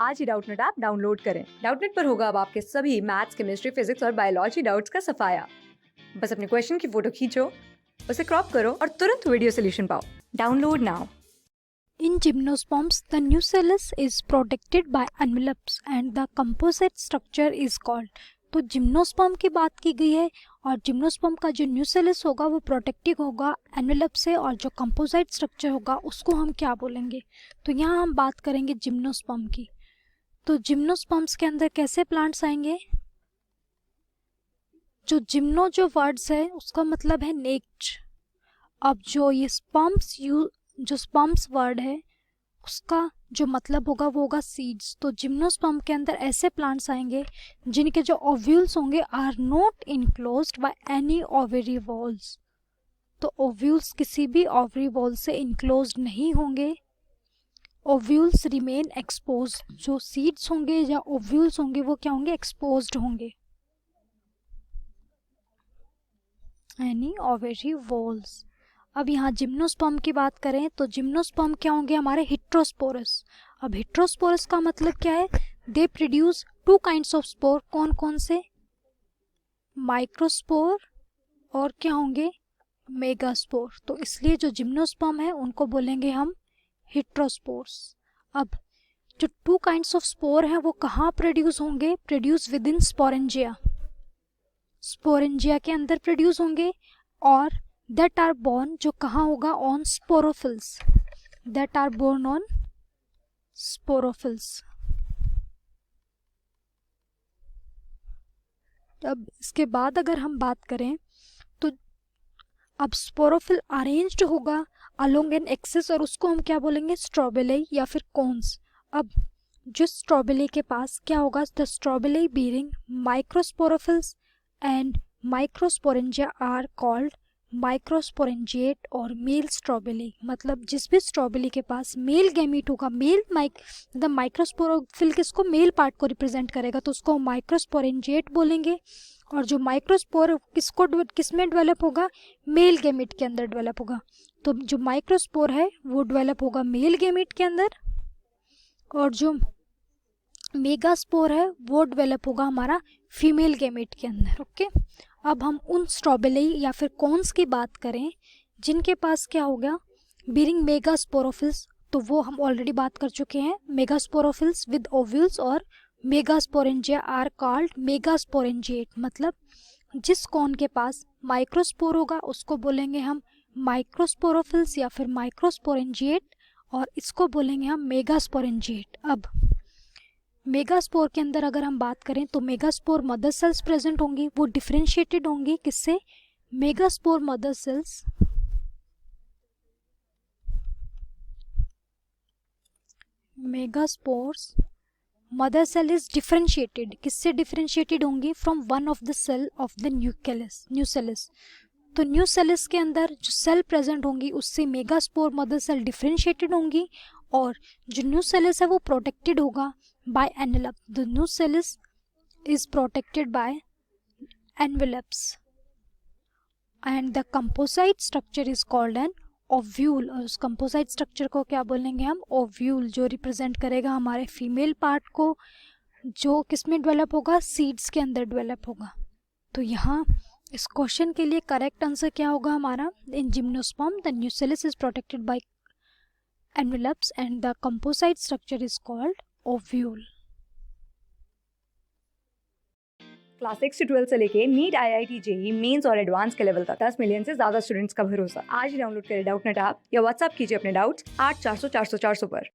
आज ही Doubtnut app download करें। Doubtnut पर होगा अब आपके सभी मैथ्स, केमिस्ट्री, फिजिक्स और बायोलॉजी डाउट्स का सफाया। बस अपने क्वेश्चन की फोटो खींचो, उसे क्रॉप करो और तुरंत वीडियो सोल्यूशन पाओ। Download now. In gymnosperms, the nucellus is protected by envelopes and the composite structure is called. तो जिम्नोस्पर्म की बात की गई है और जिम्नोस्पर्म का जो न्यूसेलस होगा वो प्रोटेक्टिव होगा एनवेलप से, और जो कंपोजिट स्ट्रक्चर होगा उसको हम क्या बोलेंगे? तो यहाँ हम बात करेंगे जिम्नोस्पर्म की। तो जिम्नोस्पर्म्स के अंदर कैसे प्लांट्स आएंगे? जो जिम्नो जो वर्ड्स है उसका मतलब है नेक्ड। अब जो ये जो स्पर्म्स वर्ड है उसका जो मतलब होगा वो होगा सीड्स। तो जिम्नोस्पर्म के अंदर ऐसे प्लांट्स आएंगे जिनके जो ओव्यूल्स होंगे are not enclosed by any ovary walls. तो ओव्यूल्स किसी भी ओवरी वॉल से इनक्लोज्ड नहीं होंगे। Ovules remain exposed. जो सीड्स होंगे या ओव्यूल्स होंगे वो क्या होंगे? एक्सपोज्ड होंगे। Any ovary walls. अब यहाँ जिम्नोस्पर्म की बात करें तो जिम्नोस्पर्म क्या होंगे? हमारे हिट्रोस्पोरस। अब हिट्रोस्पोरस का मतलब क्या है? They produce two kinds of spore. कौन कौन से? माइक्रोस्पोर और क्या होंगे? मेगास्पोर। तो इसलिए जो जिम्नोस्पर्म है उनको बोलेंगे हम हिट्रोस्पोर्स। अब जो टू काइंड्स ऑफ स्पोर हैं वो कहाँ प्रोड्यूस होंगे? Produce with in sporangia. Sporangia के अंदर प्रोड्यूस होंगे। और that are born जो कहाँ होगा? on sporophylls। that are born on sporophylls। अब इसके बाद अगर हम बात करें तो अब स्पोरोफिल अरेंज्ड होगा अलोंग एन एक्सिस और उसको हम क्या बोलेंगे? स्ट्रोबेली या फिर कोन्स। अब जो स्ट्रोबेली के पास क्या होगा? The strobili bearing microsporophylls and microsporangia are called microsporangiate और मेल स्ट्रॉबेली। मतलब जिस भी स्ट्रॉबेली के पास मेल गैमीट होगा, द माइक्रोस्पोरोफिल किसको? मेल पार्ट को रिप्रेजेंट करेगा, तो उसको माइक्रोस्पोरेंजिएट बोलेंगे। और जो माइक्रोस्पोर किस में डेवलप होगा? मेल गैमीट के अंदर डेवलप होगा। तो जो माइक्रोस्पोर है वो डेवलप होगा मेल गैमीट के अंदर, और जो मेगास्पोर है वो डेवलप होगा हमारा फीमेल गैमीट के अंदर। ओके। अब हम उन स्ट्रॉबेरी या फिर कॉर्न्स की बात करें जिनके पास क्या हो गया? बीरिंग मेगास्पोरोफिल्स। तो वो हम ऑलरेडी बात कर चुके हैं। मेगास्पोरोफिल्स विद ओव्यूल्स और मेगास्पोरेंजिया आर कॉल्ड मेगास्पोरेंजिएट। मतलब जिस कॉर्न के पास माइक्रोस्पोर होगा उसको बोलेंगे हम माइक्रोस्पोरोफिल्स या फिर माइक्रोस्पोरेंजिएट, और इसको बोलेंगे हम मेगास्पोरेंजिएट। अब मेगास्पोर के अंदर अगर हम बात करें तो मेगास्पोर मदर सेल्स प्रेजेंट होंगी। वो डिफरेंशिएटेड होंगी किससे? Megaspore mother cells megaspores mother cell is differentiated. किससे डिफरेंशिएटेड होंगी? From one of the cell of the nucellus. तो न्यूसेलस के अंदर जो सेल प्रेजेंट होंगी उससे मेगास्पोर मदर सेल डिफरेंशिएटेड होंगी, और जो न्यूसेलस है वो प्रोटेक्टेड होगा by envelope. The nucellus is protected by envelopes and the composite structure is called an ovule। और उस composite structure को क्या बोलेंगे हम? ovule, जो रिप्रेजेंट करेगा हमारे फीमेल पार्ट को, जो किसमें डेवलप होगा? सीड्स के अंदर डेवलप होगा। तो यहाँ इस क्वेश्चन के लिए करेक्ट आंसर क्या होगा हमारा? इन gymnosperm the nucellus is protected by envelopes and the composite structure is called ovule. Class 6 से 12 से लेके नीट, IIT, JEE मेंस और एडवांस के लेवल तक 10 मिलियन से ज्यादा स्टूडेंट्स का भरोसा। आज ही डाउनलोड करें डाउटनेट ऐप या व्हाट्सएप कीजिए अपने डाउट्स 8400 400 400 पर।